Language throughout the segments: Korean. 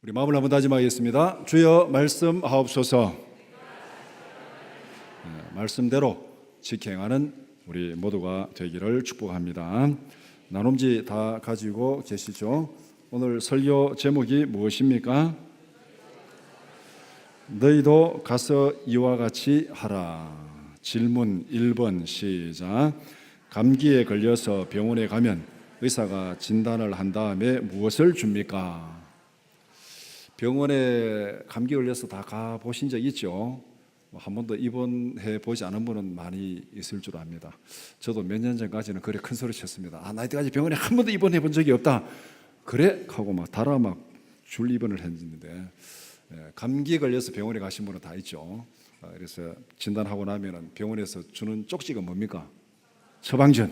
우리 마음을 한번 다짐하겠습니다. 주여 말씀하옵소서. 말씀대로 직행하는 우리 모두가 되기를 축복합니다. 나눔지 다 가지고 계시죠? 오늘 설교 제목이 무엇입니까? 너희도 가서 이와 같이 하라. 질문 1번 시작. 감기에 걸려서 병원에 가면 의사가 진단을 한 다음에 무엇을 줍니까? 병원에 감기 걸려서 다 가보신 적 있죠? 한 번도 입원해 보지 않은 분은 많이 있을 줄 압니다. 저도 몇 년 전까지는 그래 큰 소리 쳤습니다. 나 이때까지 병원에 한 번도 입원해 본 적이 없다. 그래? 하고 막 달아 막 줄 입원을 했는데, 감기 걸려서 병원에 가신 분은 다 있죠. 그래서 진단하고 나면은 병원에서 주는 쪽지가 뭡니까? 처방전.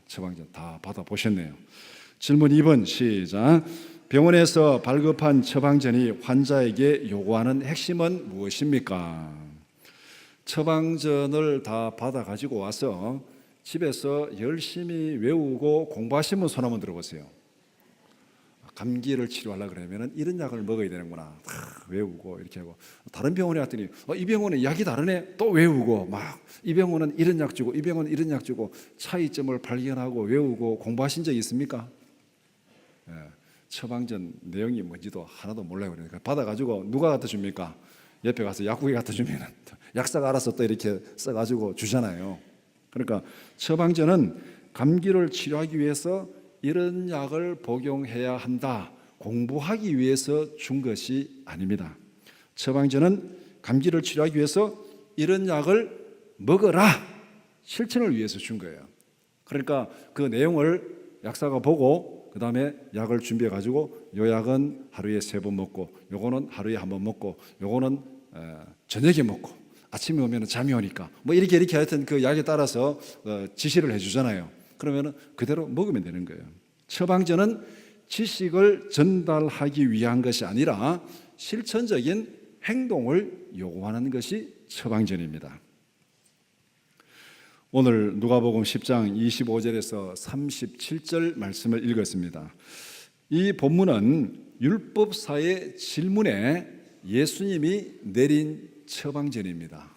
처방전 다 받아보셨네요. 질문 2번 시작. 병원에서 발급한 처방전이 환자에게 요구하는 핵심은 무엇입니까? 처방전을 다 받아 가지고 와서 집에서 열심히 외우고 공부하신 분 손 한번 들어보세요. 감기를 치료하려고 그러면 이런 약을 먹어야 되는구나. 다 외우고 이렇게 하고, 다른 병원에 갔더니 이 병원은 약이 다르네. 또 외우고, 막 이 병원은 이런 약 주고 이 병원은 이런 약 주고, 차이점을 발견하고 외우고 공부하신 적 있습니까? 처방전 내용이 뭔지도 하나도 몰라요. 그러니까 받아가지고 누가 갖다 줍니까? 옆에 가서 약국에 갖다 주면 약사가 알아서 또 이렇게 써가지고 주잖아요. 그러니까 처방전은 감기를 치료하기 위해서 이런 약을 복용해야 한다, 공부하기 위해서 준 것이 아닙니다. 처방전은 감기를 치료하기 위해서 이런 약을 먹어라, 실천을 위해서 준 거예요. 그러니까 그 내용을 약사가 보고 그 다음에 약을 준비해 가지고 요 약은 하루에 3번 먹고, 요거는 하루에 1번 먹고, 요거는 저녁에 먹고, 아침에 오면 잠이 오니까 뭐 이렇게 하여튼 그 약에 따라서 지시를 해주잖아요. 그러면 그대로 먹으면 되는 거예요. 처방전은 지식을 전달하기 위한 것이 아니라 실천적인 행동을 요구하는 것이 처방전입니다. 오늘 누가복음 10장 25절에서 37절 말씀을 읽었습니다. 이 본문은 율법사의 질문에 예수님이 내린 처방전입니다.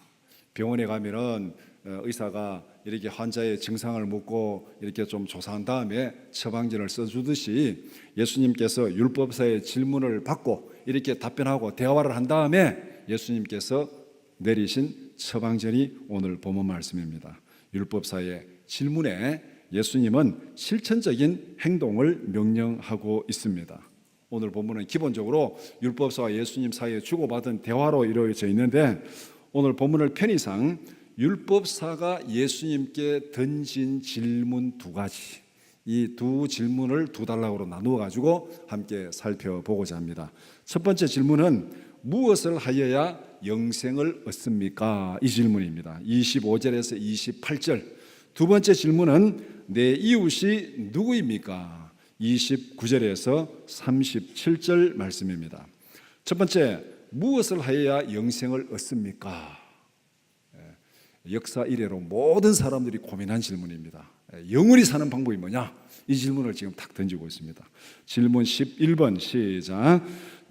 병원에 가면은 의사가 이렇게 환자의 증상을 묻고 이렇게 좀 조사한 다음에 처방전을 써주듯이 예수님께서 율법사의 질문을 받고 이렇게 답변하고 대화를 한 다음에 예수님께서 내리신 처방전이 오늘 본문 말씀입니다. 율법사의 질문에 예수님은 실천적인 행동을 명령하고 있습니다. 오늘 본문은 기본적으로 율법사와 예수님 사이에 주고받은 대화로 이루어져 있는데, 오늘 본문을 편의상 율법사가 예수님께 던진 질문 2가지, 이 2 질문을 2단락으로 나누어 가지고 함께 살펴보고자 합니다. 첫 번째 질문은 무엇을 하여야 영생을 얻습니까? 이 질문입니다. 25절에서 28절. 두 번째 질문은 내 이웃이 누구입니까? 29절에서 37절 말씀입니다. 첫 번째, 무엇을 하여야 영생을 얻습니까? 역사 이래로 모든 사람들이 고민한 질문입니다. 영원히 사는 방법이 뭐냐? 이 질문을 지금 탁 던지고 있습니다. 질문 11번 시작.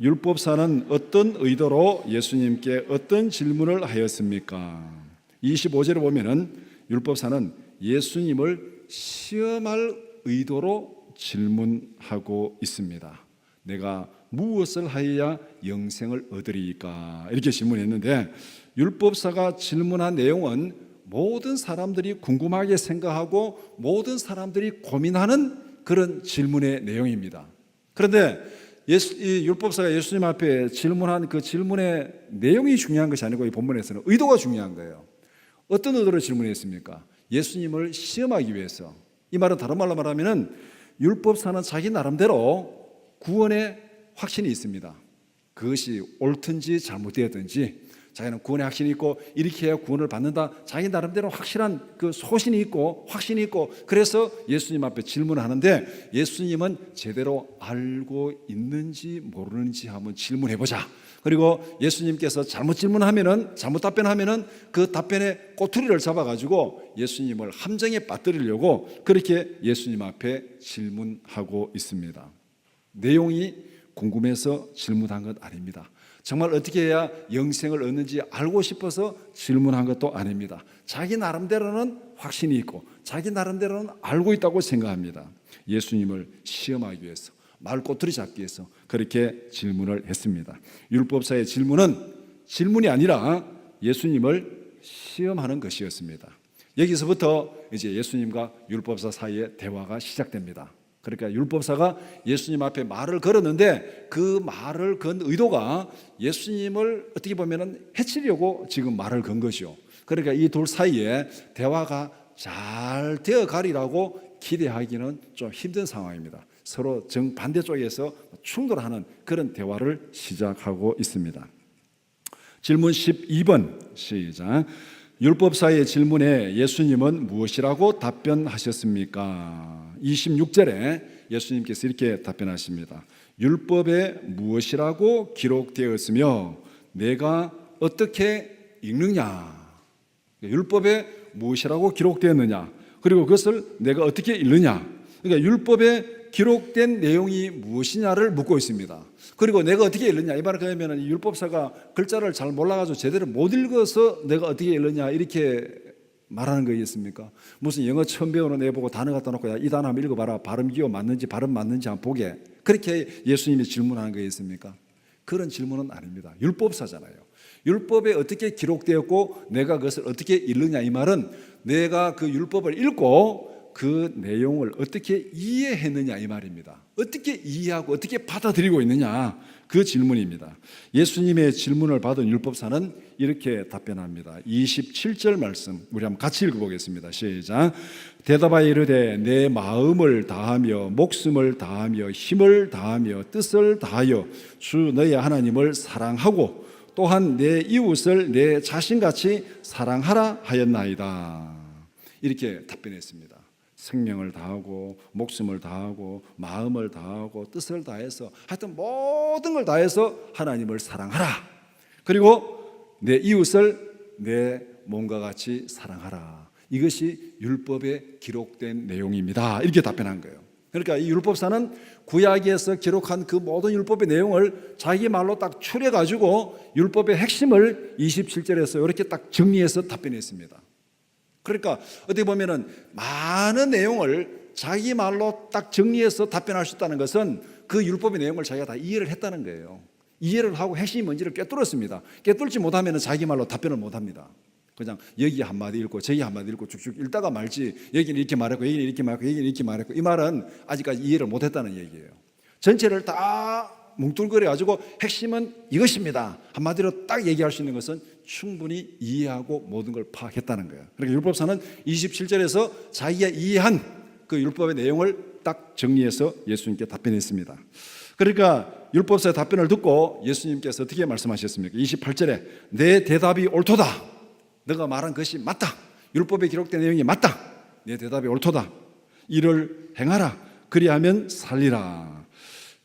율법사는 어떤 의도로 예수님께 어떤 질문을 하였습니까? 25절에 보면은 율법사는 예수님을 시험할 의도로 질문하고 있습니다. 내가 무엇을 하여야 영생을 얻으리까? 이렇게 질문했는데, 율법사가 질문한 내용은 모든 사람들이 궁금하게 생각하고 모든 사람들이 고민하는 그런 질문의 내용입니다. 그런데 이 율법사가 예수님 앞에 질문한 그 질문의 내용이 중요한 것이 아니고 이 본문에서는 의도가 중요한 거예요. 어떤 의도로 질문했습니까? 예수님을 시험하기 위해서. 이 말은 다른 말로 말하면 율법사는 자기 나름대로 구원의 확신이 있습니다. 그것이 옳든지 잘못되었든지 자기는 구원의 확신이 있고 이렇게 해야 구원을 받는다, 자기 나름대로 확실한 그 소신이 있고 확신이 있고, 그래서 예수님 앞에 질문을 하는데, 예수님은 제대로 알고 있는지 모르는지 한번 질문해보자. 그리고 예수님께서 잘못 질문하면은, 잘못 답변하면은 그 답변의 꼬투리를 잡아가지고 예수님을 함정에 빠뜨리려고 그렇게 예수님 앞에 질문하고 있습니다. 내용이 궁금해서 질문한 것 아닙니다. 정말 어떻게 해야 영생을 얻는지 알고 싶어서 질문한 것도 아닙니다. 자기 나름대로는 확신이 있고 자기 나름대로는 알고 있다고 생각합니다. 예수님을 시험하기 위해서, 말꼬투리 잡기 위해서 그렇게 질문을 했습니다. 율법사의 질문은 질문이 아니라 예수님을 시험하는 것이었습니다. 여기서부터 이제 예수님과 율법사 사이에 대화가 시작됩니다. 그러니까 율법사가 예수님 앞에 말을 걸었는데 그 말을 건 의도가 예수님을 어떻게 보면 해치려고 지금 말을 건 것이죠. 그러니까 이 둘 사이에 대화가 잘 되어 가리라고 기대하기는 좀 힘든 상황입니다. 서로 정반대 쪽에서 충돌하는 그런 대화를 시작하고 있습니다. 질문 12번 시작. 율법사의 질문에 예수님은 무엇이라고 답변하셨습니까? 26절에 예수님께서 이렇게 답변하십니다. 율법에 무엇이라고 기록되었으며 내가 어떻게 읽느냐? 율법에 무엇이라고 기록되었느냐? 그리고 그것을 내가 어떻게 읽느냐? 그러니까 율법에 기록된 내용이 무엇이냐를 묻고 있습니다. 그리고 내가 어떻게 읽느냐? 이 말은 그러면 율법사가 글자를 잘 몰라가지고 제대로 못 읽어서 내가 어떻게 읽느냐 이렇게 말하는 거겠습니까? 무슨 영어 처음 배우는 애 보고 단어 갖다 놓고 야, 이 단어 한번 읽어봐라. 발음 기호 맞는지 발음 맞는지 한번 보게. 그렇게 예수님이 질문하는 거겠습니까? 그런 질문은 아닙니다. 율법사잖아요. 율법에 어떻게 기록되었고 내가 그것을 어떻게 읽느냐 이 말은 내가 그 율법을 읽고 그 내용을 어떻게 이해했느냐 이 말입니다. 어떻게 이해하고 어떻게 받아들이고 있느냐 그 질문입니다. 예수님의 질문을 받은 율법사는 이렇게 답변합니다. 27절 말씀 우리 한번 같이 읽어보겠습니다. 시작. 대답하여 이르되 내 마음을 다하며 목숨을 다하며 힘을 다하며 뜻을 다하여 주 너의 하나님을 사랑하고 또한 내 이웃을 내 자신같이 사랑하라 하였나이다. 이렇게 답변했습니다. 생명을 다하고 목숨을 다하고 마음을 다하고 뜻을 다해서 하여튼 모든 걸 다해서 하나님을 사랑하라. 그리고 내 이웃을 내 몸과 같이 사랑하라. 이것이 율법에 기록된 내용입니다. 이렇게 답변한 거예요. 그러니까 이 율법사는 구약에서 기록한 그 모든 율법의 내용을 자기 말로 딱 추려가지고 율법의 핵심을 27절에서 이렇게 딱 정리해서 답변했습니다. 그러니까 어떻게 보면은 많은 내용을 자기 말로 딱 정리해서 답변할 수 있다는 것은 그 율법의 내용을 자기가 다 이해를 했다는 거예요. 이해를 하고 핵심이 뭔지를 꿰뚫었습니다. 꿰뚫지 못하면 자기 말로 답변을 못합니다. 그냥 여기 한마디 읽고 저기 한마디 읽고 쭉쭉 읽다가 말지 여기는 이렇게 말했고 여기는 이렇게 말했고 여기는 이렇게 말했고 이 말은 아직까지 이해를 못했다는 얘기예요. 전체를 다 뭉뚱그려가지고 핵심은 이것입니다. 한마디로 딱 얘기할 수 있는 것은 충분히 이해하고 모든 걸 파악했다는 거예요. 그러니까 율법사는 27절에서 자기가 이해한 그 율법의 내용을 딱 정리해서 예수님께 답변했습니다. 그러니까 율법사의 답변을 듣고 예수님께서 어떻게 말씀하셨습니까? 28절에 내 대답이 옳도다. 너가 말한 것이 맞다. 율법에 기록된 내용이 맞다. 내 대답이 옳도다. 이를 행하라. 그리하면 살리라.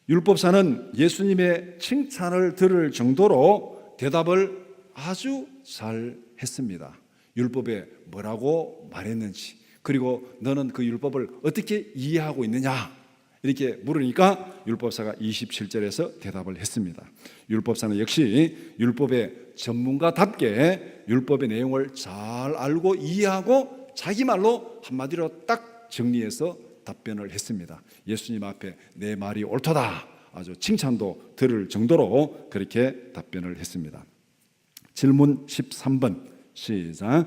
율법사는 예수님의 칭찬을 들을 정도로 대답을 아주 잘 했습니다. 율법에 뭐라고 말했는지, 그리고 너는 그 율법을 어떻게 이해하고 있느냐 이렇게 물으니까 율법사가 27절에서 대답을 했습니다. 율법사는 역시 율법의 전문가답게 율법의 내용을 잘 알고 이해하고 자기 말로 한마디로 딱 정리해서 답변을 했습니다. 예수님 앞에 내 말이 옳도다 아주 칭찬도 들을 정도로 그렇게 답변을 했습니다. 질문 13번 시작.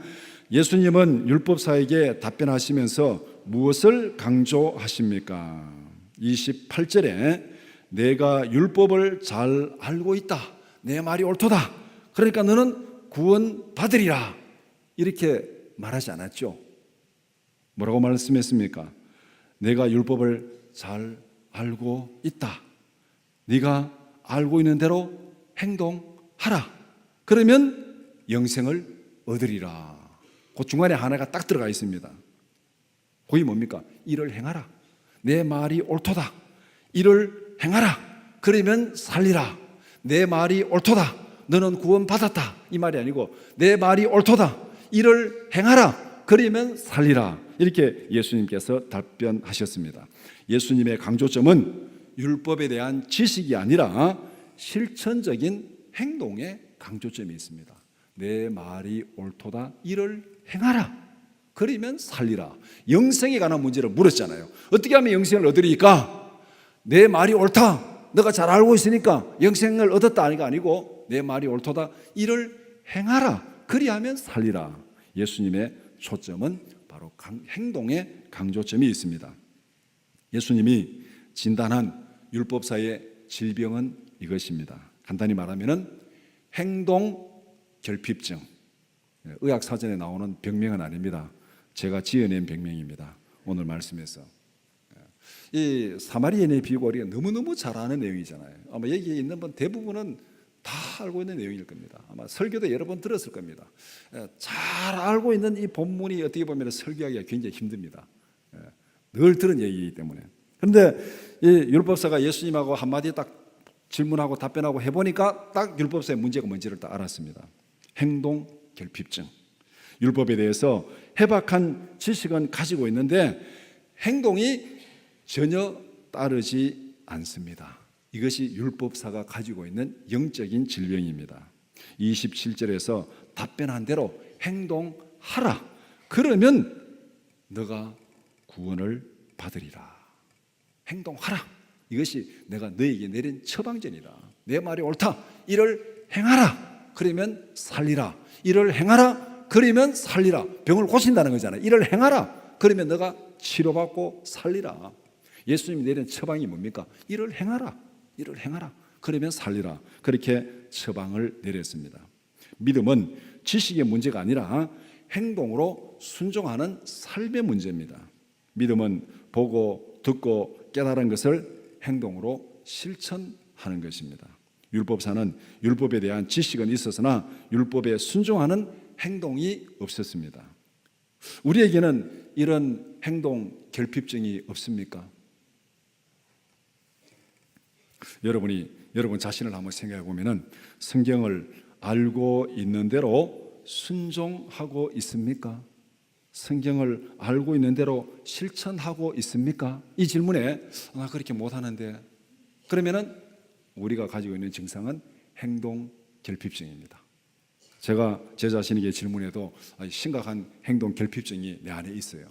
예수님은 율법사에게 답변하시면서 무엇을 강조하십니까? 28절에 내가 율법을 잘 알고 있다. 내 말이 옳도다. 그러니까 너는 구원 받으리라. 이렇게 말하지 않았죠. 뭐라고 말씀했습니까? 내가 율법을 잘 알고 있다. 네가 알고 있는 대로 행동하라. 그러면 영생을 얻으리라. 그 중간에 하나가 딱 들어가 있습니다. 그게 뭡니까? 이를 행하라. 내 말이 옳도다. 이를 행하라. 그러면 살리라. 내 말이 옳도다. 너는 구원받았다. 이 말이 아니고 내 말이 옳도다. 이를 행하라. 그러면 살리라. 이렇게 예수님께서 답변하셨습니다. 예수님의 강조점은 율법에 대한 지식이 아니라 실천적인 행동에 강조점이 있습니다. 내 말이 옳도다 이를 행하라. 그러면 살리라. 영생에 관한 문제를 물었잖아요. 어떻게 하면 영생을 얻으리까? 내 말이 옳다. 너가 잘 알고 있으니까 영생을 얻었다 하니까 아니고 내 말이 옳도다 이를 행하라. 그리하면 살리라. 예수님의 초점은 바로 행동에 강조점이 있습니다. 예수님이 진단한 율법사의 질병은 이것입니다. 간단히 말하면 행동 결핍증. 의학 사전에 나오는 병명은 아닙니다. 제가 지어낸 병명입니다. 오늘 말씀에서 이 사마리아인의 비유가 우리가 너무너무 잘 아는 내용이잖아요. 아마 여기에 있는 분 대부분은 다 알고 있는 내용일 겁니다. 아마 설교도 여러 번 들었을 겁니다. 잘 알고 있는 이 본문이 어떻게 보면 설교하기가 굉장히 힘듭니다. 늘 들은 얘기이기 때문에. 그런데 이 율법사가 예수님하고 한마디 딱 질문하고 답변하고 해보니까 딱 율법사의 문제가 뭔지를 딱 알았습니다. 행동 결핍증. 율법에 대해서 해박한 지식은 가지고 있는데 행동이 전혀 따르지 않습니다. 이것이 율법사가 가지고 있는 영적인 질병입니다. 27절에서 답변한 대로 행동하라. 그러면 너가 구원을 받으리라. 행동하라. 이것이 내가 너에게 내린 처방전이다. 내 말이 옳다. 이를 행하라. 그러면 살리라. 이를 행하라. 그러면 살리라. 병을 고친다는 거잖아요. 이를 행하라. 그러면 너가 치료받고 살리라. 예수님이 내린 처방이 뭡니까? 이를 행하라. 이를 행하라. 그러면 살리라. 그렇게 처방을 내렸습니다. 믿음은 지식의 문제가 아니라 행동으로 순종하는 삶의 문제입니다. 믿음은 보고 듣고 깨달은 것을 행동으로 실천하는 것입니다. 율법사는 율법에 대한 지식은 있었으나 율법에 순종하는 행동이 없었습니다. 우리에게는 이런 행동 결핍증이 없습니까? 여러분 자신을 한번 생각해 보면은 성경을 알고 있는 대로 순종하고 있습니까? 성경을 알고 있는 대로 실천하고 있습니까? 이 질문에 나 그렇게 못하는데 그러면은 우리가 가지고 있는 증상은 행동 결핍증입니다. 제가 제 자신에게 질문해도 심각한 행동 결핍증이 내 안에 있어요.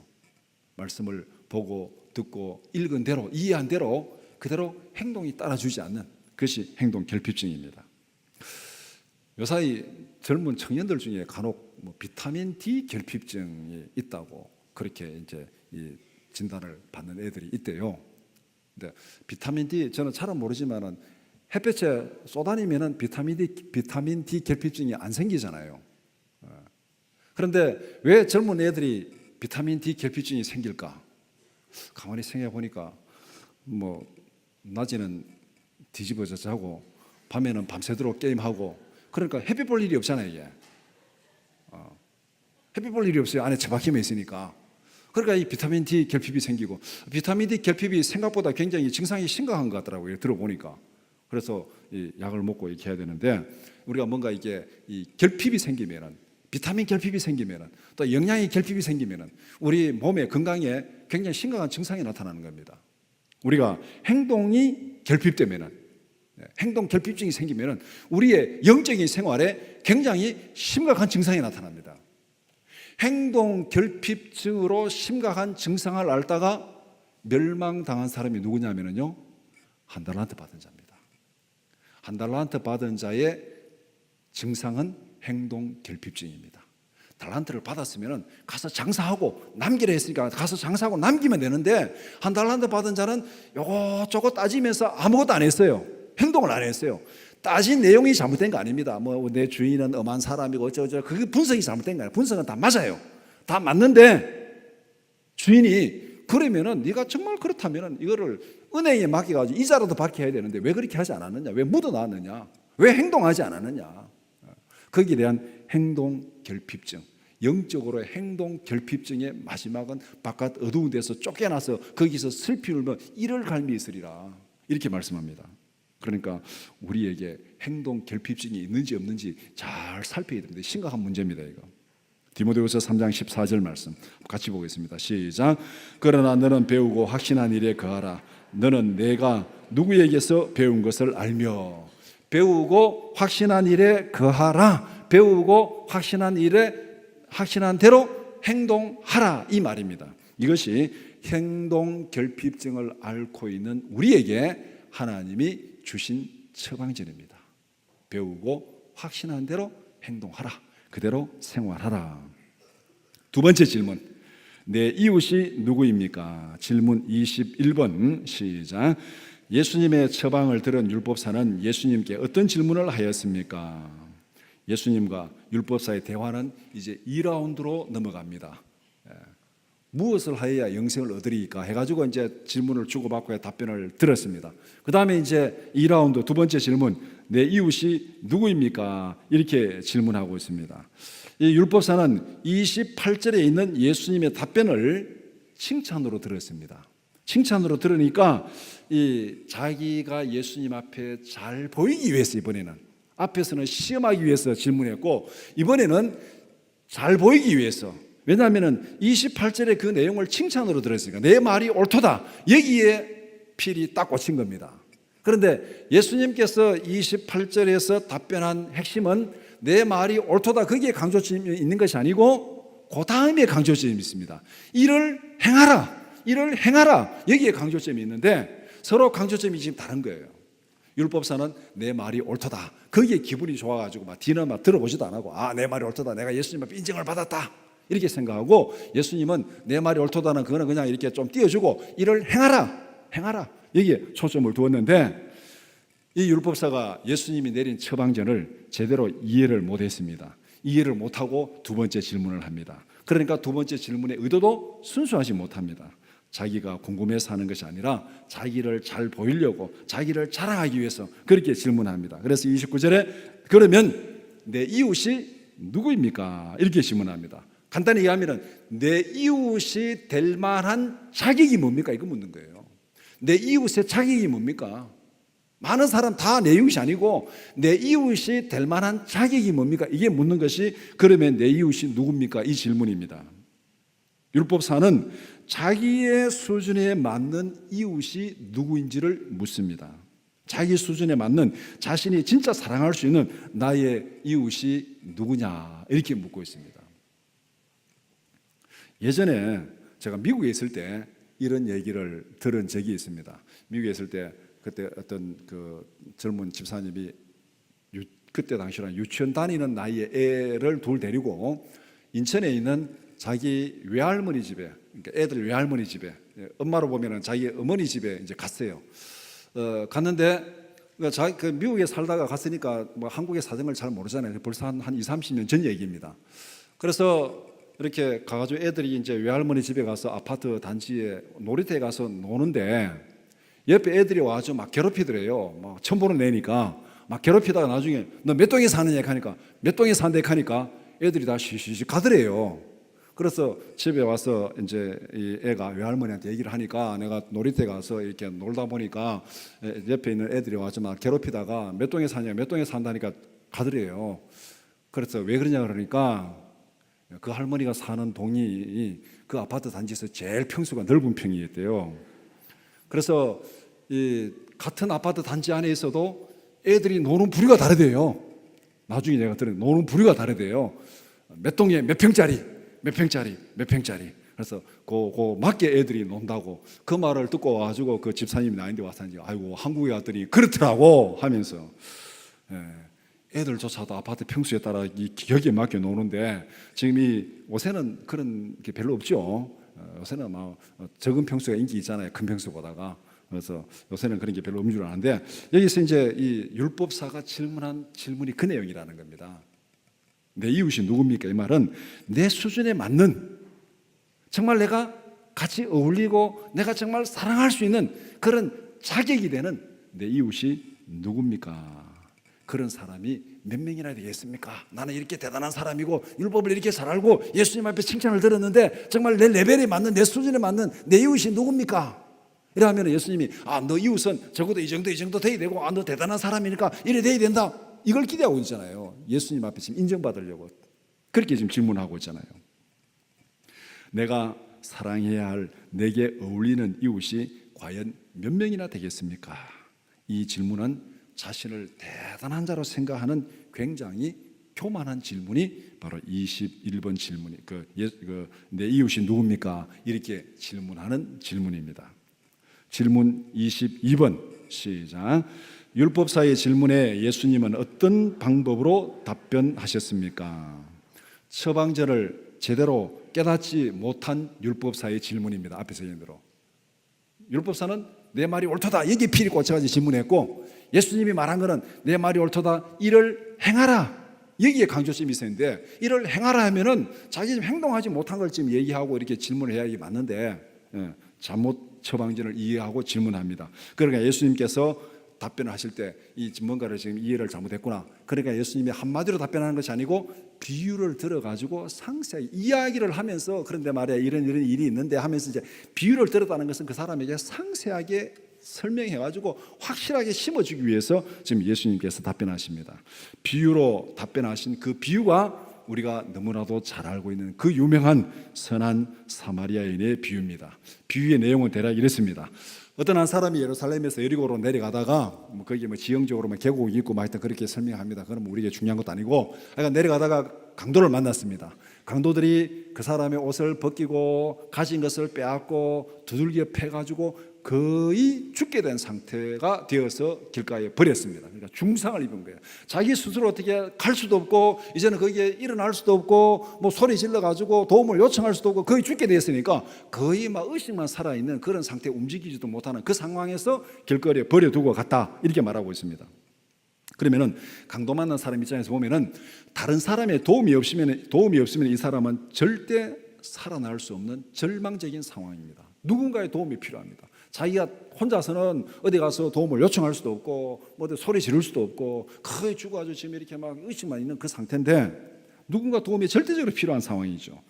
말씀을 보고 듣고 읽은 대로 이해한 대로 그대로 행동이 따라주지 않는 그것이 행동 결핍증입니다. 요사이 젊은 청년들 중에 간혹 비타민 D 결핍증이 있다고 그렇게 이제 이 진단을 받는 애들이 있대요. 근데 비타민 D 저는 잘은 모르지만은 햇볕에 쏘다니면은 비타민 D 결핍증이 안 생기잖아요. 그런데 왜 젊은 애들이 비타민 D 결핍증이 생길까? 가만히 생각해 보니까 낮에는 뒤집어져 자고 밤에는 밤새도록 게임하고 그러니까 햇빛 볼 일이 없잖아요. 이게 햇빛 볼 일이 없어요. 안에 처박히면 있으니까. 그러니까 이 비타민 D 결핍이 생기고 비타민 D 결핍이 생각보다 굉장히 증상이 심각한 것 같더라고요. 들어보니까. 그래서 이 약을 먹고 이렇게 해야 되는데 우리가 뭔가 이게 이 결핍이 생기면은 비타민 결핍이 생기면은 또 영양의 결핍이 생기면은 우리 몸의 건강에 굉장히 심각한 증상이 나타나는 겁니다. 우리가 행동이 결핍되면은 행동 결핍증이 생기면은 우리의 영적인 생활에 굉장히 심각한 증상이 나타납니다. 행동 결핍증으로 심각한 증상을 앓다가 멸망당한 사람이 누구냐면요, 한 달란트 받은 자입니다. 한 달란트 받은 자의 증상은 행동 결핍증입니다. 달란트를 받았으면 가서 장사하고 남기라 했으니까 가서 장사하고 남기면 되는데 한 달란트 받은 자는 요거 저거 따지면서 아무것도 안 했어요. 행동을 안 했어요. 따진 내용이 잘못된 거 아닙니다. 내 주인은 엄한 사람이고 어쩌고 그게 분석이 잘못된 거 아니에요. 분석은 다 맞아요. 다 맞는데 주인이 그러면은 네가 정말 그렇다면은 이거를 은행에 맡겨가지고 이자라도 받게 해야 되는데 왜 그렇게 하지 않았느냐? 왜 묻어놨느냐? 왜 행동하지 않았느냐? 거기에 대한 행동 결핍증, 영적으로 행동 결핍증의 마지막은 바깥 어두운 데서 쫓겨나서 거기서 슬피 울며 이를 갈미 있으리라 이렇게 말씀합니다. 그러니까 우리에게 행동 결핍증이 있는지 없는지 잘 살펴야 됩니다. 심각한 문제입니다. 이거 디모데후서 3장 14절 말씀 같이 보겠습니다. 시작. 그러나 너는 배우고 확신한 일에 거하라. 너는 내가 누구에게서 배운 것을 알며 배우고 확신한 일에 거하라. 배우고 확신한 일에 확신한 대로 행동하라 이 말입니다. 이것이 행동 결핍증을 앓고 있는 우리에게 하나님이 주신 처방전입니다. 배우고 확신한 대로 행동하라. 그대로 생활하라. 두 번째 질문. 내 이웃이 누구입니까? 질문 21번 시작. 예수님의 처방을 들은 율법사는 예수님께 어떤 질문을 하였습니까? 예수님과 율법사의 대화는 이제 2라운드로 넘어갑니다. 무엇을 하여야 영생을 얻으리까 해가지고 이제 질문을 주고받고 답변을 들었습니다. 그 다음에 이제 2라운드 두 번째 질문, 내 이웃이 누구입니까? 이렇게 질문하고 있습니다. 이 율법사는 28절에 있는 예수님의 답변을 칭찬으로 들었습니다. 칭찬으로 들으니까 자기가 예수님 앞에 잘 보이기 위해서 이번에는 앞에서는 시험하기 위해서 질문했고 이번에는 잘 보이기 위해서, 왜냐하면 28절에 그 내용을 칭찬으로 들었으니까 내 말이 옳도다 여기에 필이 딱 꽂힌 겁니다. 그런데 예수님께서 28절에서 답변한 핵심은 내 말이 옳도다 거기에 강조점이 있는 것이 아니고 그 다음에 강조점이 있습니다. 이를 행하라, 이를 행하라 여기에 강조점이 있는데 서로 강조점이 지금 다른 거예요. 율법사는 내 말이 옳도다 거기에 기분이 좋아가지고 막 뒤는 막 들어보지도 안 하고 내 말이 옳도다 내가 예수님 앞에 인정을 받았다 이렇게 생각하고, 예수님은 내 말이 옳도다는 그거는 그냥 이렇게 좀 띄워주고 이를 행하라, 행하라 여기에 초점을 두었는데 이 율법사가 예수님이 내린 처방전을 제대로 이해를 못했습니다. 이해를 못하고 두 번째 질문을 합니다. 그러니까 두 번째 질문의 의도도 순수하지 못합니다. 자기가 궁금해서 하는 것이 아니라 자기를 잘 보이려고 자기를 자랑하기 위해서 그렇게 질문합니다. 그래서 29절에 그러면 내 이웃이 누구입니까? 이렇게 질문합니다. 간단히 얘기하면 내 이웃이 될 만한 자격이 뭡니까? 이거 묻는 거예요. 내 이웃의 자격이 뭡니까? 많은 사람 다 내 이웃이 아니고 내 이웃이 될 만한 자격이 뭡니까? 이게 묻는 것이 그러면 내 이웃이 누굽니까? 이 질문입니다. 율법사는 자기의 수준에 맞는 이웃이 누구인지를 묻습니다. 자기 수준에 맞는 자신이 진짜 사랑할 수 있는 나의 이웃이 누구냐 이렇게 묻고 있습니다. 예전에 제가 미국에 있을 때 이런 얘기를 들은 적이 있습니다. 미국에 있을 때 그때 어떤 그 젊은 집사님이 그때 당시로 유치원 다니는 나이에 애를 둘 데리고 인천에 있는 자기 외할머니 집에, 그러니까 애들 외할머니 집에, 엄마로 보면은 자기 어머니 집에 이제 갔어요. 갔는데 그 미국에 살다가 갔으니까 뭐 한국의 사정을 잘 모르잖아요. 벌써 한 20, 30년 전 얘기입니다. 그래서 이렇게 가가지고 애들이 이제 외할머니 집에 가서 아파트 단지에 놀이터에 가서 노는데 옆에 애들이 와서 막 괴롭히더래요. 막 처음 보는 애니까 막 괴롭히다가 나중에 너 몇 동에 사느냐 하니까 몇 동에 산대 하니까 애들이 다 시시시 가더래요. 그래서 집에 와서 이제 이 애가 외할머니한테 얘기를 하니까 내가 놀이터에 가서 이렇게 놀다 보니까 옆에 있는 애들이 와서 막 괴롭히다가 몇 동에 사냐 몇 동에 산다니까 가더래요. 그래서 왜 그러냐 그러니까 그 할머니가 사는 동이 그 아파트 단지에서 제일 평수가 넓은 평이었대요. 그래서 이 같은 아파트 단지 안에 있어도 애들이 노는 부류가 다르대요. 나중에 내가 들은 노는 부류가 다르대요. 몇 동에 몇 평짜리, 몇 평짜리, 몇 평짜리. 그래서 그 맞게 애들이 논다고 그 말을 듣고 와가지고 그 집사님이 나인데 와서 아이고 한국에 왔더니 그렇더라고 하면서 애들조차도 아파트 평수에 따라 여기에 맞게 노는데 지금 이 요새는 그런 게 별로 없죠. 요새는 막 적은 평수가 인기 있잖아요. 큰 평수보다가. 그래서 요새는 그런 게 별로 없는 줄 아는데 여기서 이제 이 율법사가 질문한 질문이 그 내용이라는 겁니다. 내 이웃이 누굽니까? 이 말은 내 수준에 맞는 정말 내가 같이 어울리고 내가 정말 사랑할 수 있는 그런 자격이 되는 내 이웃이 누굽니까? 그런 사람이 몇 명이나 되겠습니까? 나는 이렇게 대단한 사람이고 율법을 이렇게 잘 알고 예수님 앞에 칭찬을 들었는데 정말 내 레벨에 맞는 내 수준에 맞는 내 이웃이 누굽니까? 이러면 예수님이 너 이웃은 적어도 이 정도 돼야 되고 너 대단한 사람이니까 이래 돼야 된다 이걸 기대하고 있잖아요. 예수님 앞에 지금 인정받으려고 그렇게 지금 질문하고 있잖아요. 내가 사랑해야 할 내게 어울리는 이웃이 과연 몇 명이나 되겠습니까? 이 질문은 자신을 대단한 자로 생각하는 굉장히 교만한 질문이 바로 21번 질문이 내 이웃이 누굽니까? 이렇게 질문하는 질문입니다. 질문 22번 시작. 율법사의 질문에 예수님은 어떤 방법으로 답변하셨습니까? 처방전을 제대로 깨닫지 못한 율법사의 질문입니다. 앞에서 얘기한 대로 율법사는 내 말이 옳도다 여기 피리 꽂혀가지고 질문했고, 예수님이 말한 거는 내 말이 옳도다 이를 행하라 여기에 강조점이 있었는데, 이를 행하라 하면은 자기 지금 행동하지 못한 걸 지금 얘기하고 이렇게 질문을 해야 맞는데 잘못 처방전을 이해하고 질문합니다. 그러니까 예수님께서 답변을 하실 때 이 뭔가를 지금 이해를 잘못했구나. 그러니까 예수님이 한마디로 답변하는 것이 아니고 비유를 들어가지고 상세하게 이야기를 하면서, 그런데 말이야 이런 일이 있는데 하면서 이제 비유를 들었다는 것은 그 사람에게 상세하게 설명해가지고 확실하게 심어주기 위해서 지금 예수님께서 답변하십니다. 비유로 답변하신 그 비유가 우리가 너무나도 잘 알고 있는 그 유명한 선한 사마리아인의 비유입니다. 비유의 내용은 대략 이렇습니다. 어떤 한 사람이 예루살렘에서 여리고로 내려가다가 거기 지형적으로 계곡이 있고 막 하여튼 그렇게 설명합니다. 그럼 우리에게 중요한 것도 아니고, 그러니까 내려가다가 강도를 만났습니다. 강도들이 그 사람의 옷을 벗기고 가진 것을 빼앗고 두들겨 패가지고 거의 죽게 된 상태가 되어서 길가에 버렸습니다. 그러니까 중상을 입은 거예요. 자기 스스로 어떻게 갈 수도 없고 이제는 거기에 일어날 수도 없고 뭐 소리 질러가지고 도움을 요청할 수도 없고 거의 죽게 되었으니까 거의 막 의식만 살아있는 그런 상태에 움직이지도 못하는 그 상황에서 길거리에 버려두고 갔다 이렇게 말하고 있습니다. 그러면은 강도 만난 사람 입장에서 보면은 다른 사람의 도움이 없으면 이 사람은 절대 살아날 수 없는 절망적인 상황입니다. 누군가의 도움이 필요합니다. 자기가 혼자서는 어디 가서 도움을 요청할 수도 없고 뭐 어디 소리 지를 수도 없고 거의 죽어가지고 지금 이렇게 막 의식만 있는 그 상태인데 누군가 도움이 절대적으로 필요한 상황이죠.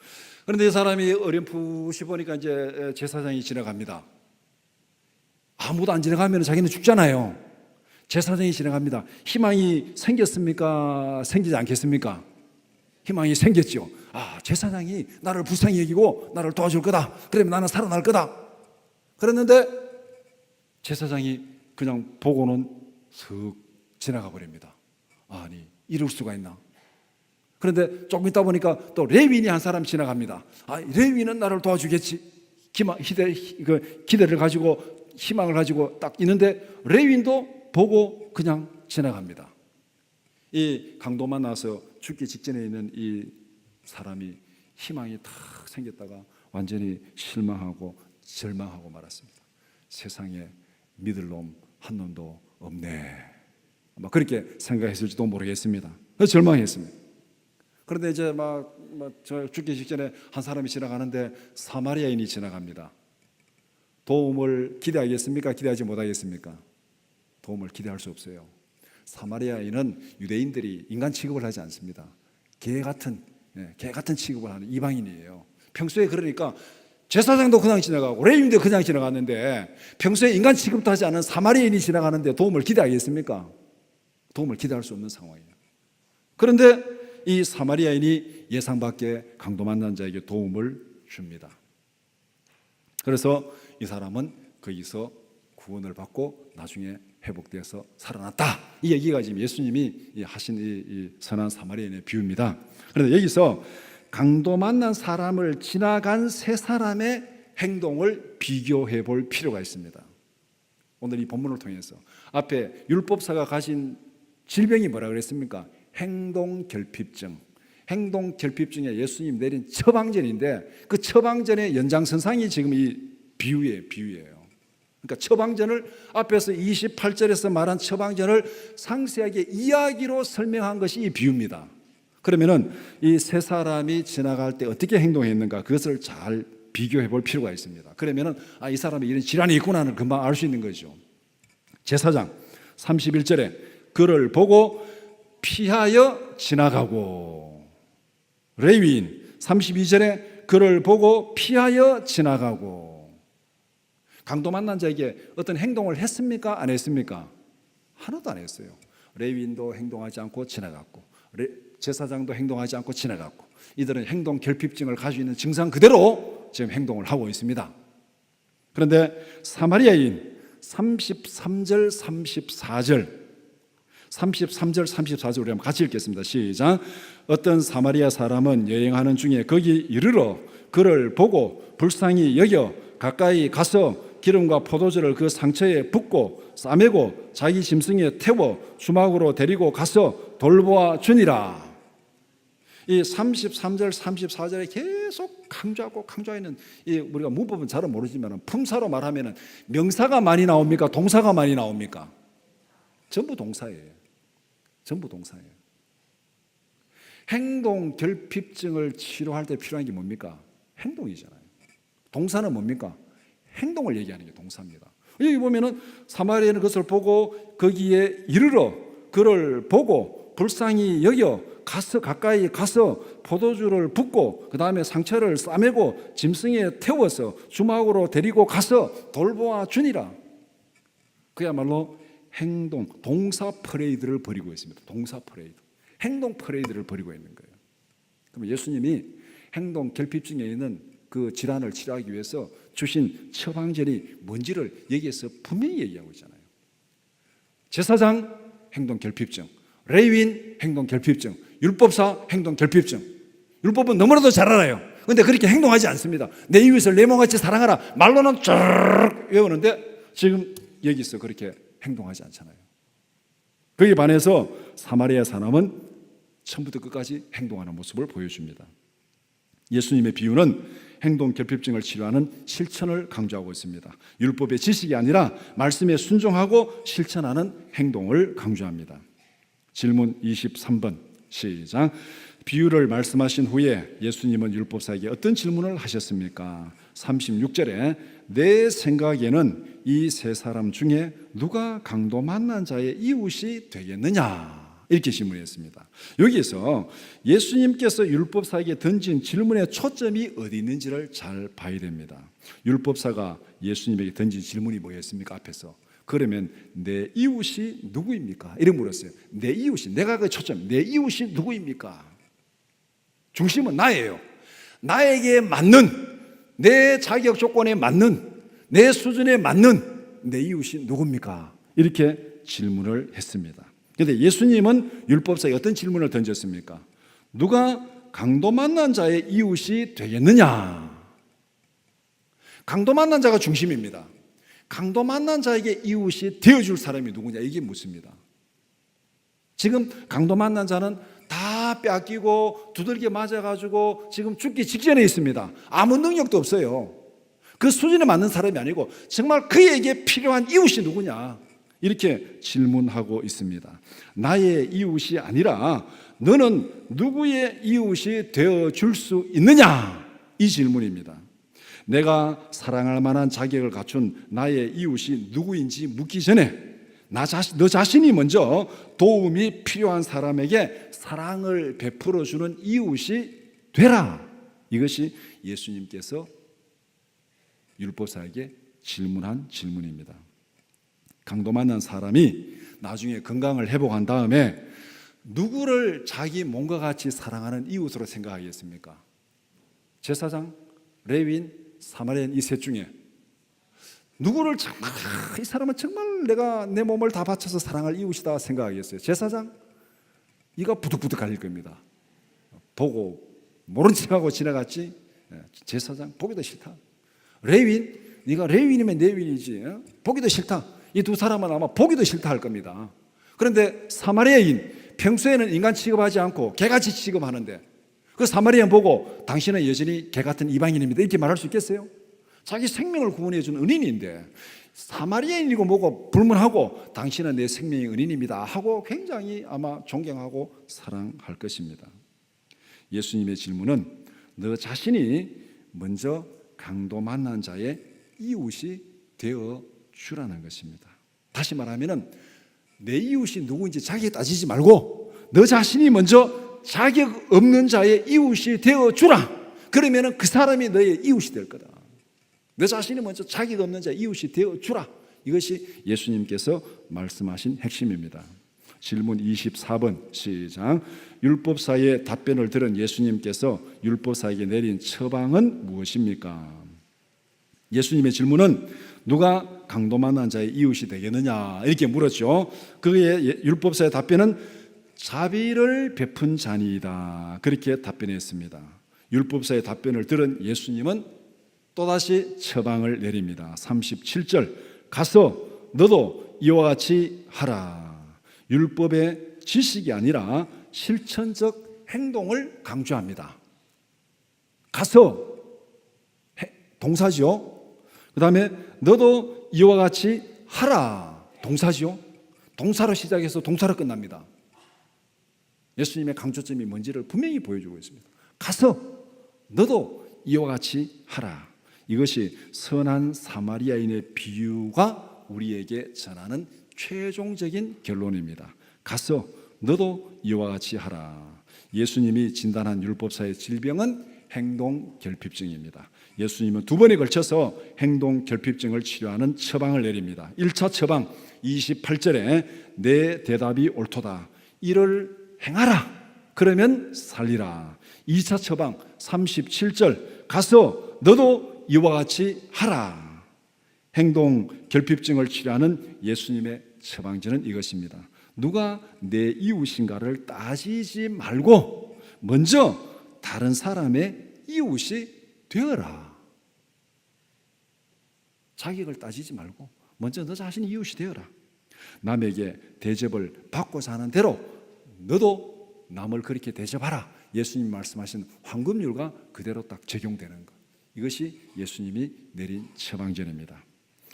그런데 이 사람이 어렴풋이 보니까 이제 제사장이 지나갑니다. 아무도 안 지나가면 자기는 죽잖아요. 제사장이 지나갑니다. 희망이 생겼습니까? 생기지 않겠습니까? 희망이 생겼죠. 제사장이 나를 불쌍히 여기고 나를 도와줄 거다. 그러면 나는 살아날 거다. 그랬는데 제사장이 그냥 보고는 슥 지나가 버립니다. 아니 이럴 수가 있나? 그런데 조금 있다 보니까 또 레위인이 한 사람 지나갑니다. 레위인은 나를 도와주겠지. 기대를 가지고 희망을 가지고 딱 있는데 레위인도 보고 그냥 지나갑니다. 이 강도 만나서 죽기 직전에 있는 이 사람이 희망이 탁 생겼다가 완전히 실망하고 절망하고 말았습니다. 세상에 믿을 놈 한 놈도 없네. 아마 그렇게 생각했을지도 모르겠습니다. 그래서 절망했습니다. 그런데 이제 저 죽기 직전에 한 사람이 지나가는데 사마리아인이 지나갑니다. 도움을 기대하겠습니까? 기대하지 못하겠습니까? 도움을 기대할 수 없어요. 사마리아인은 유대인들이 인간 취급을 하지 않습니다. 개 같은 취급을 하는 이방인이에요. 평소에 그러니까 제사장도 그냥 지나가고 레위인도 그냥 지나갔는데 평소에 인간 취급도 하지 않은 사마리아인이 지나가는데 도움을 기대하겠습니까? 도움을 기대할 수 없는 상황이에요. 그런데 이 사마리아인이 예상 밖의 강도 만난 자에게 도움을 줍니다. 그래서 이 사람은 거기서 구원을 받고 나중에 회복되어서 살아났다. 이 얘기가 지금 예수님이 하신 이 선한 사마리아인의 비유입니다. 그런데 여기서 강도 만난 사람을 지나간 세 사람의 행동을 비교해 볼 필요가 있습니다. 오늘 이 본문을 통해서 앞에 율법사가 가진 질병이 뭐라 그랬습니까? 행동결핍증. 행동결핍증에 예수님 내린 처방전인데 그 처방전의 연장선상이 지금 이 비유예요. 그러니까 처방전을 앞에서 28절에서 말한 처방전을 상세하게 이야기로 설명한 것이 이 비유입니다. 그러면은 이 세 사람이 지나갈 때 어떻게 행동했는가 그것을 잘 비교해 볼 필요가 있습니다. 그러면은 이 사람이 이런 질환이 있구나는 금방 알 수 있는 거죠. 제사장 31절에 그를 보고 피하여 지나가고, 레위인 32절에 그를 보고 피하여 지나가고. 강도 만난 자에게 어떤 행동을 했습니까? 안 했습니까? 하나도 안 했어요. 레위인도 행동하지 않고 지나갔고 제사장도 행동하지 않고 지나갔고, 이들은 행동 결핍증을 가지고 있는 증상 그대로 지금 행동을 하고 있습니다. 그런데 사마리아인 33절 34절 우리 한번 같이 읽겠습니다. 시작. 어떤 사마리아 사람은 여행하는 중에 거기 이르러 그를 보고 불쌍히 여겨 가까이 가서 기름과 포도주를 그 상처에 붓고 싸매고 자기 짐승에 태워 주막으로 데리고 가서 돌보아 주니라. 이 33절 34절에 계속 강조하고 있는, 이 우리가 문법은 잘은 모르지만 품사로 말하면 명사가 많이 나옵니까? 동사가 많이 나옵니까? 전부 동사예요. 전부 동사예요. 행동 결핍증을 치료할 때 필요한 게 뭡니까? 행동이잖아요. 동사는 뭡니까? 행동을 얘기하는 게 동사입니다. 여기 보면은 사마리아는 그것을 보고 거기에 이르러 그를 보고 불쌍히 여겨 가까이 가서 포도주를 붓고 그 다음에 상처를 싸매고 짐승에 태워서 주막으로 데리고 가서 돌보아 주니라. 그야말로 행동, 동사 퍼레이드를 벌이고 있습니다. 동사 퍼레이드, 행동 퍼레이드를 벌이고 있는 거예요. 그럼 예수님이 행동 결핍증에 있는 그 질환을 치료하기 위해서 주신 처방전이 뭔지를 여기에서 분명히 얘기하고 있잖아요. 제사장 행동 결핍증, 레위인 행동 결핍증, 율법사 행동 결핍증. 율법은 너무나도 잘 알아요. 그런데 그렇게 행동하지 않습니다. 내 이웃을 내 몸같이 사랑하라 말로는 쭉 외우는데 지금 여기서 그렇게 행동하지 않잖아요. 거기에 반해서 사마리아 사람은 처음부터 끝까지 행동하는 모습을 보여줍니다. 예수님의 비유는 행동 결핍증을 치료하는 실천을 강조하고 있습니다. 율법의 지식이 아니라 말씀에 순종하고 실천하는 행동을 강조합니다. 질문 23번 시작. 비유를 말씀하신 후에 예수님은 율법사에게 어떤 질문을 하셨습니까? 36절에 내 생각에는 이 세 사람 중에 누가 강도 만난 자의 이웃이 되겠느냐? 이렇게 질문했습니다. 여기서 예수님께서 율법사에게 던진 질문의 초점이 어디 있는지를 잘 봐야 됩니다. 율법사가 예수님에게 던진 질문이 뭐였습니까? 앞에서. 그러면 내 이웃이 누구입니까? 이렇게 물었어요. 내 이웃이, 내가 그 초점, 내 이웃이 누구입니까? 중심은 나예요. 나에게 맞는, 내 자격 조건에 맞는, 내 수준에 맞는 내 이웃이 누굽니까? 이렇게 질문을 했습니다. 그런데 예수님은 율법사에 어떤 질문을 던졌습니까? 누가 강도 만난 자의 이웃이 되겠느냐? 강도 만난 자가 중심입니다. 강도 만난 자에게 이웃이 되어줄 사람이 누구냐? 이게 묻습니다. 지금 강도 만난 자는 다 뺏기고 두들겨 맞아가지고 지금 죽기 직전에 있습니다. 아무 능력도 없어요. 그 수준에 맞는 사람이 아니고 정말 그에게 필요한 이웃이 누구냐? 이렇게 질문하고 있습니다. 나의 이웃이 아니라 너는 누구의 이웃이 되어줄 수 있느냐? 이 질문입니다. 내가 사랑할 만한 자격을 갖춘 나의 이웃이 누구인지 묻기 전에 너 자신이 먼저 도움이 필요한 사람에게 사랑을 베풀어주는 이웃이 되라. 이것이 예수님께서 율법사에게 질문한 질문입니다. 강도 만난 사람이 나중에 건강을 회복한 다음에 누구를 자기 몸과 같이 사랑하는 이웃으로 생각하겠습니까? 제사장, 레위인, 사마리아인 이 셋 중에 누구를 정말 이 사람은 정말 내가 내 몸을 다 바쳐서 사랑할 이웃이다 생각하겠어요? 제사장? 이가 부득부득 갈릴 겁니다. 보고 모른 척하고 지나갔지. 제사장 보기도 싫다. 레위인? 네가 레위인이면 레위인이지. 보기도 싫다. 이 두 사람은 아마 보기도 싫다 할 겁니다. 그런데 사마리아인, 평소에는 인간 취급하지 않고 개같이 취급하는데 그 사마리아인 보고 당신은 여전히 개 같은 이방인입니다 이렇게 말할 수 있겠어요? 자기 생명을 구원해 준 은인인데 사마리아인이고 뭐고 불문하고 당신은 내 생명의 은인입니다 하고 굉장히 아마 존경하고 사랑할 것입니다. 예수님의 질문은 너 자신이 먼저 강도 만난 자의 이웃이 되어 주라는 것입니다. 다시 말하면 내 이웃이 누구인지 자기에 따지지 말고 너 자신이 먼저 자격 없는 자의 이웃이 되어 주라. 그러면 그 사람이 너의 이웃이 될 거다. 너 자신이 먼저 자격 없는 자의 이웃이 되어 주라. 이것이 예수님께서 말씀하신 핵심입니다. 질문 24번 시작. 율법사의 답변을 들은 예수님께서 율법사에게 내린 처방은 무엇입니까? 예수님의 질문은 누가 강도 만난 자의 이웃이 되겠느냐 이렇게 물었죠. 그의 율법사의 답변은 자비를 베푼 자니이다 그렇게 답변했습니다. 율법사의 답변을 들은 예수님은 또다시 처방을 내립니다. 37절 가서 너도 이와 같이 하라. 율법의 지식이 아니라 실천적 행동을 강조합니다. 가서 동사지요. 그 다음에 너도 이와 같이 하라 동사지요. 동사로 시작해서 동사로 끝납니다. 예수님의 강조점이 뭔지를 분명히 보여주고 있습니다. 가서 너도 이와 같이 하라. 이것이 선한 사마리아인의 비유가 우리에게 전하는 최종적인 결론입니다. 가서 너도 이와 같이 하라. 예수님이 진단한 율법사의 질병은 행동결핍증입니다. 예수님은 두 번에 걸쳐서 행동결핍증을 치료하는 처방을 내립니다. 1차 처방 28절에 내 대답이 옳도다. 이를 행하라. 그러면 살리라. 2차 처방 37절 가서 너도 이와 같이 하라. 행동결핍증을 치료하는 예수님의 처방전은 이것입니다. 누가 내 이웃인가를 따지지 말고 먼저 다른 사람의 이웃이 되어라. 자격을 따지지 말고 먼저 너 자신이 이웃이 되어라. 남에게 대접을 받고 사는 대로 너도 남을 그렇게 대접하라. 예수님 말씀하신 황금률과 그대로 딱 적용되는 것. 이것이 예수님이 내린 처방전입니다.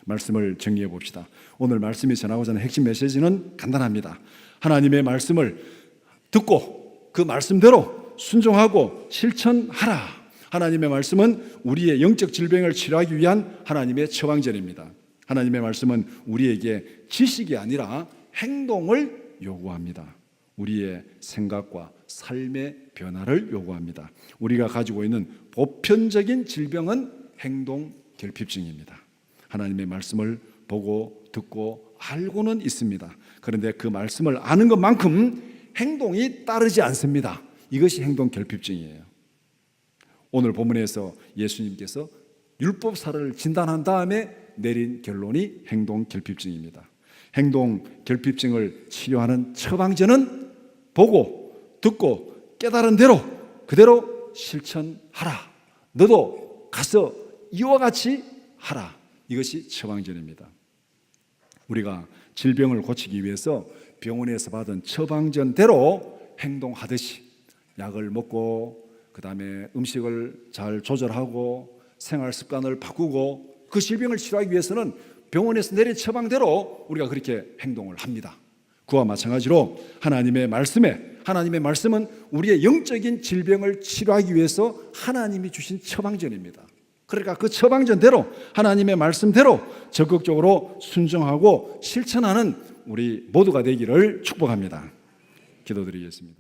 말씀을 정리해 봅시다. 오늘 말씀이 전하고자 하는 핵심 메시지는 간단합니다. 하나님의 말씀을 듣고 그 말씀대로 순종하고 실천하라. 하나님의 말씀은 우리의 영적 질병을 치료하기 위한 하나님의 처방전입니다. 하나님의 말씀은 우리에게 지식이 아니라 행동을 요구합니다. 우리의 생각과 삶의 변화를 요구합니다. 우리가 가지고 있는 보편적인 질병은 행동결핍증입니다. 하나님의 말씀을 보고 듣고 알고는 있습니다. 그런데 그 말씀을 아는 것만큼 행동이 따르지 않습니다. 이것이 행동결핍증이에요. 오늘 본문에서 예수님께서 율법사를 진단한 다음에 내린 결론이 행동결핍증입니다. 행동결핍증을 치료하는 처방전은 보고 듣고 깨달은 대로 그대로 실천하라. 너도 가서 이와 같이 하라. 이것이 처방전입니다. 우리가 질병을 고치기 위해서 병원에서 받은 처방전대로 행동하듯이 약을 먹고 그 다음에 음식을 잘 조절하고 생활 습관을 바꾸고 그 질병을 치료하기 위해서는 병원에서 내린 처방대로 우리가 그렇게 행동을 합니다. 그와 마찬가지로 하나님의 말씀은 우리의 영적인 질병을 치료하기 위해서 하나님이 주신 처방전입니다. 그러니까 그 처방전대로 하나님의 말씀대로 적극적으로 순종하고 실천하는 우리 모두가 되기를 축복합니다. 기도드리겠습니다.